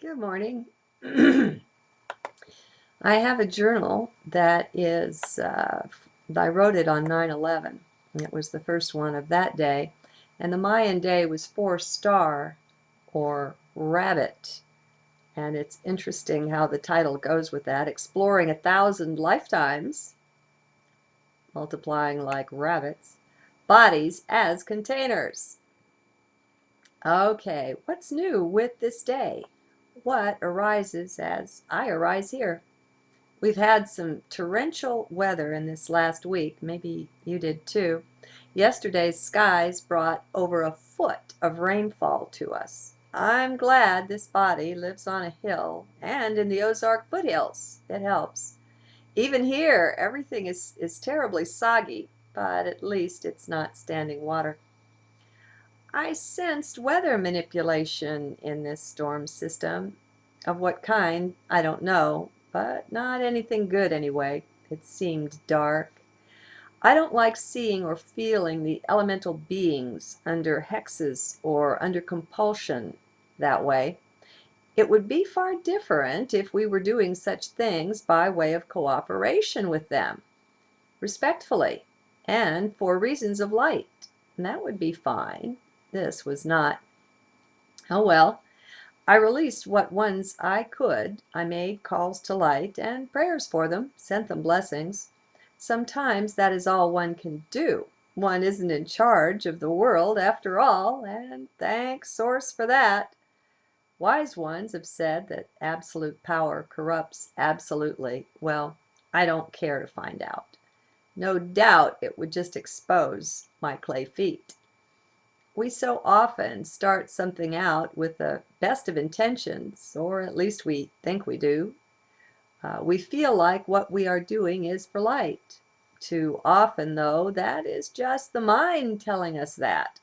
Good morning. I have a journal that is, I wrote it on 9/11. It was the first one of that day. And the Mayan day was 4 star or rabbit. And it's interesting how the title goes with that. Exploring 1,000 lifetimes, multiplying like rabbits, bodies as containers. Okay, what's new with this day? What arises as I arise here? We've had some torrential weather in this last week. Maybe you did too. Yesterday's skies brought over a foot of rainfall to us. I'm glad this body lives on a hill and in the Ozark foothills. It helps. Even here, everything is terribly soggy, but at least it's not standing water. I sensed weather manipulation in this storm system. Of what kind, I don't know, but not anything good anyway. It seemed dark. I don't like seeing or feeling the elemental beings under hexes or under compulsion that way. It would be far different if we were doing such things by way of cooperation with them, respectfully, and for reasons of light. And that would be fine. This was not. Oh well. I released what ones I could. I made calls to light and prayers for them, sent them blessings. Sometimes that is all one can do. One isn't in charge of the world after all, and thank Source for that. Wise ones have said that absolute power corrupts absolutely. Well, I don't care to find out. No doubt it would just expose my clay feet. We so often start something out with the best of intentions, or at least we think we do. We feel like what we are doing is for light. Too often, though, that is just the mind telling us that.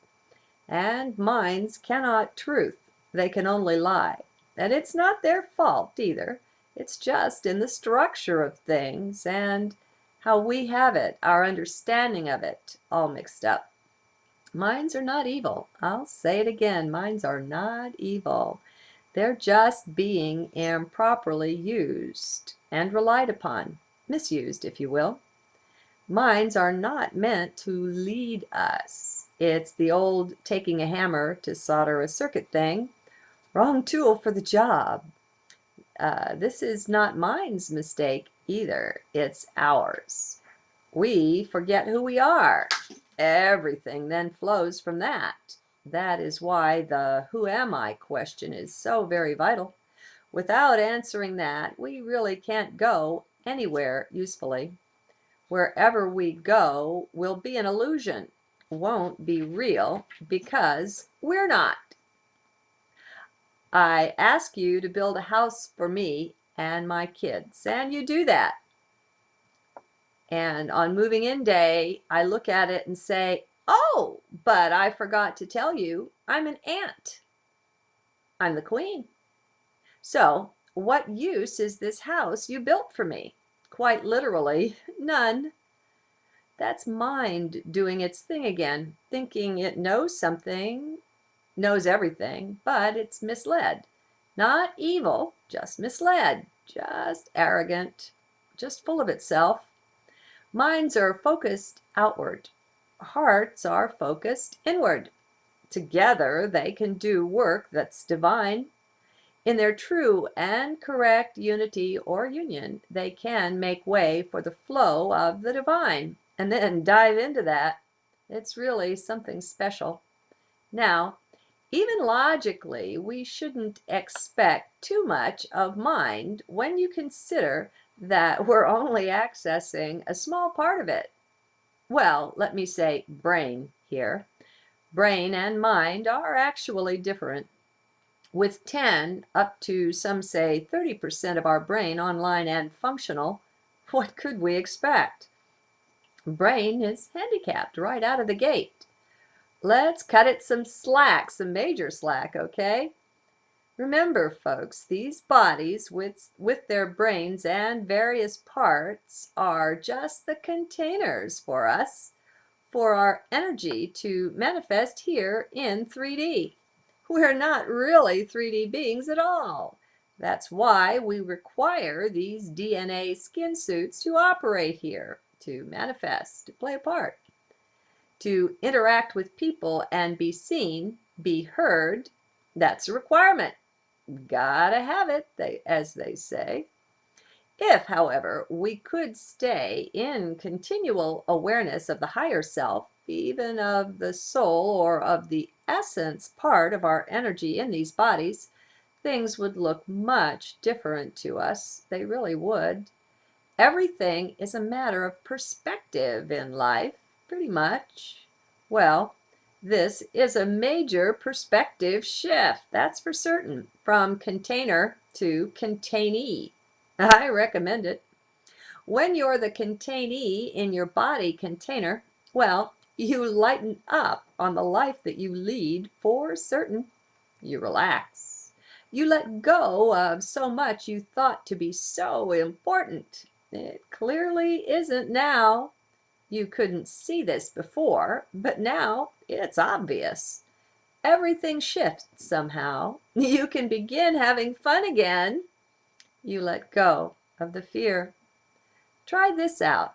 And minds cannot truth. They can only lie. And it's not their fault either. It's just in the structure of things and how we have it, our understanding of it, all mixed up. Minds are not evil. I'll say it again. Minds are not evil. They're just being improperly used and relied upon, misused, if you will. Minds are not meant to lead us. It's the old taking a hammer to solder a circuit thing. Wrong tool for the job. This is not mind's mistake either. It's ours. We forget who we are. Everything then flows from that. That is why the who am I question is so very vital. Without answering that, we really can't go anywhere usefully. Wherever we go will be an illusion, won't be real, because we're not. I ask you to build a house for me and my kids, and you do that. And on moving in day, I look at it and say, oh, but I forgot to tell you, I'm an ant. I'm the queen. So, what use is this house you built for me? Quite literally, none. That's mind doing its thing again, thinking it knows something, knows everything, but it's misled. Not evil, just misled, just arrogant, just full of itself. Minds are focused outward. Hearts are focused inward. Together they can do work that's divine. In their true and correct unity or union, they can make way for the flow of the divine. And then dive into that. It's really something special. Now, even logically, we shouldn't expect too much of mind when you consider that we're only accessing a small part of it. Well, let me say brain here. Brain and mind are actually different. With 10 up to some say 30% of our brain online and functional, what could we expect? Brain is handicapped right out of the gate. Let's cut it some slack, some major slack, okay? Remember, folks, these bodies with their brains and various parts are just the containers for us, for our energy to manifest here in 3D. We're not really 3D beings at all. That's why we require these DNA skin suits to operate here, to manifest, to play a part, to interact with people and be seen, be heard. That's a requirement. Gotta have it, as they say. If, however, we could stay in continual awareness of the higher self, even of the soul or of the essence part of our energy in these bodies, things would look much different to us. They really would. Everything is a matter of perspective in life, pretty much. Well, this is a major perspective shift, that's for certain, from container to containee. I recommend it. When you're the containee in your body container, well, you lighten up on the life that you lead for certain. You relax. You let go of so much you thought to be so important. It clearly isn't now. You couldn't see this before, but now it's obvious. Everything shifts somehow. You can begin having fun again. You let go of the fear. Try this out.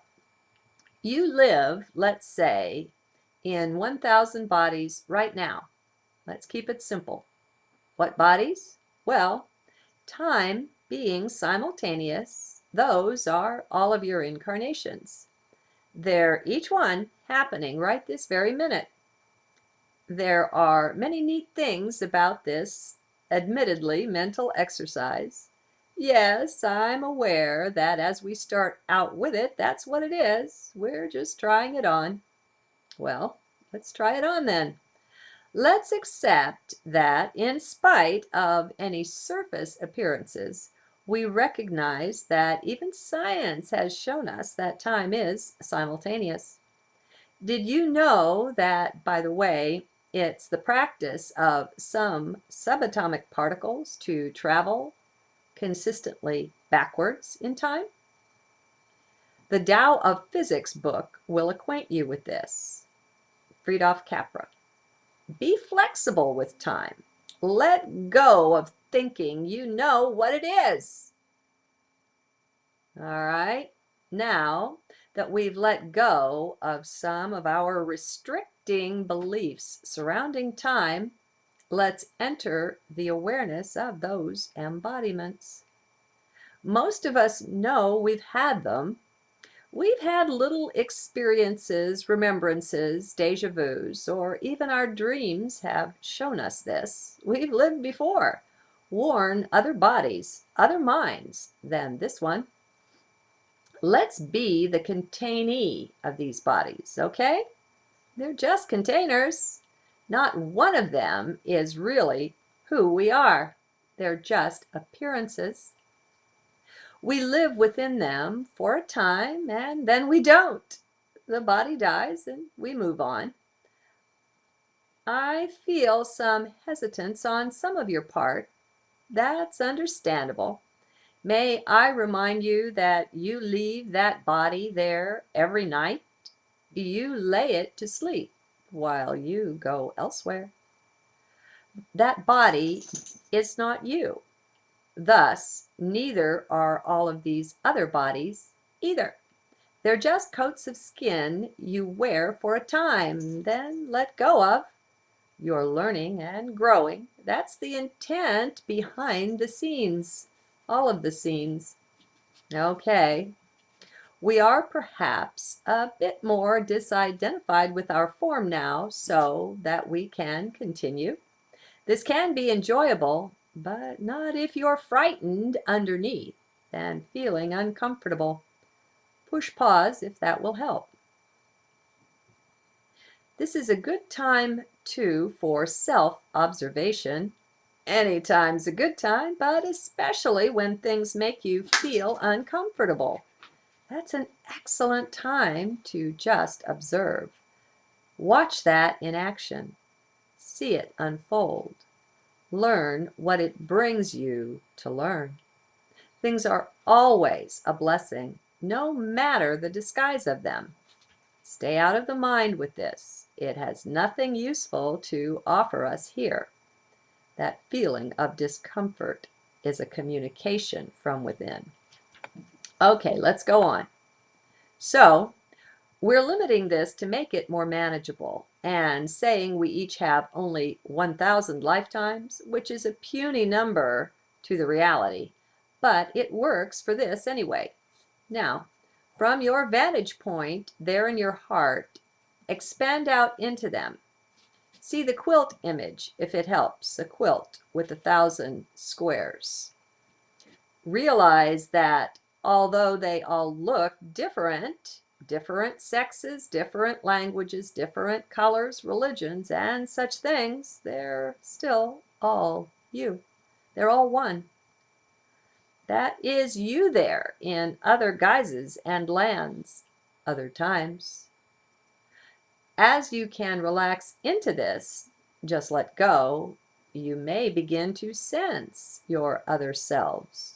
You live, let's say, in 1,000 bodies right now. Let's keep it simple. What bodies? Well, time being simultaneous, those are all of your incarnations. They're each one happening right this very minute. There are many neat things about this, admittedly, mental exercise. Yes, I'm aware that as we start out with it, that's what it is. We're just trying it on. Well, let's try it on then. Let's accept that in spite of any surface appearances, we recognize that even science has shown us that time is simultaneous. Did you know that, by the way, it's the practice of some subatomic particles to travel consistently backwards in time? The Tao of Physics book will acquaint you with this. Friedrich Capra. Be flexible with time. Let go of thinking you know what it is. All right. Now that we've let go of some of our restricting beliefs surrounding time, let's enter the awareness of those embodiments. Most of us know we've had them. We've had little experiences, remembrances, déjà vus, or even our dreams have shown us this. We've lived before, worn other bodies, other minds than this one. Let's be the containee of these bodies, okay? They're just containers. Not one of them is really who we are. They're just appearances. We live within them for a time and then we don't. The body dies and we move on. I feel some hesitance on some of your part. That's understandable. May I remind you that you leave that body there every night? You lay it to sleep while you go elsewhere. That body is not you. Thus, neither are all of these other bodies either. They're just coats of skin you wear for a time, then let go of. You're learning and growing. That's the intent behind the scenes, all of the scenes. Okay. We are perhaps a bit more disidentified with our form now so that we can continue. This can be enjoyable, but not if you're frightened underneath and feeling uncomfortable. Push pause if that will help. This is a good time, too, for self-observation. Any time's a good time, but especially when things make you feel uncomfortable. That's an excellent time to just observe. Watch that in action. See it unfold. Learn what it brings you to learn. Things are always a blessing, no matter the disguise of them. Stay out of the mind with this. It has nothing useful to offer us here. That feeling of discomfort. is a communication from within. Okay, let's go on. So, we're limiting this to make it more manageable and saying we each have only 1,000 lifetimes, which is a puny number to the reality, but it works for this anyway. Now, from your vantage point there in your heart, expand out into them. See the quilt image, if it helps, a quilt with 1,000 squares. Realize that although they all look different, different sexes, different languages, different colors, religions, and such things, they're still all you. They're all one. That is you there in other guises and lands, other times. As you can relax into this, just let go, you may begin to sense your other selves.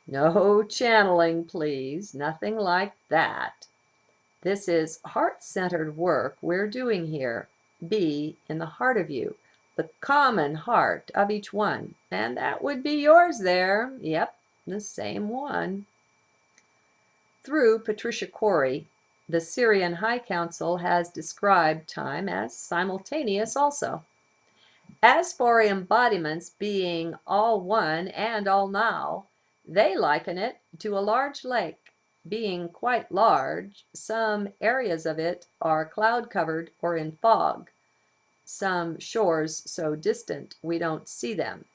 No channeling, please, nothing like that. This is heart-centered work we're doing here. Be in the heart of you, the common heart of each one, and that would be yours there. Yep, the same one. Through Patricia Corey, the Syrian High Council has described time as simultaneous also. As for embodiments being all one and all now, they liken it to a large lake. Being quite large, some areas of it are cloud-covered or in fog, some shores so distant we don't see them.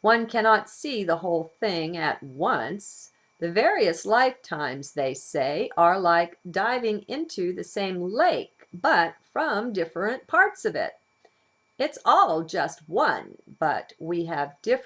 One cannot see the whole thing at once. The various lifetimes, they say, are like diving into the same lake, but from different parts of it. It's all just one, but we have different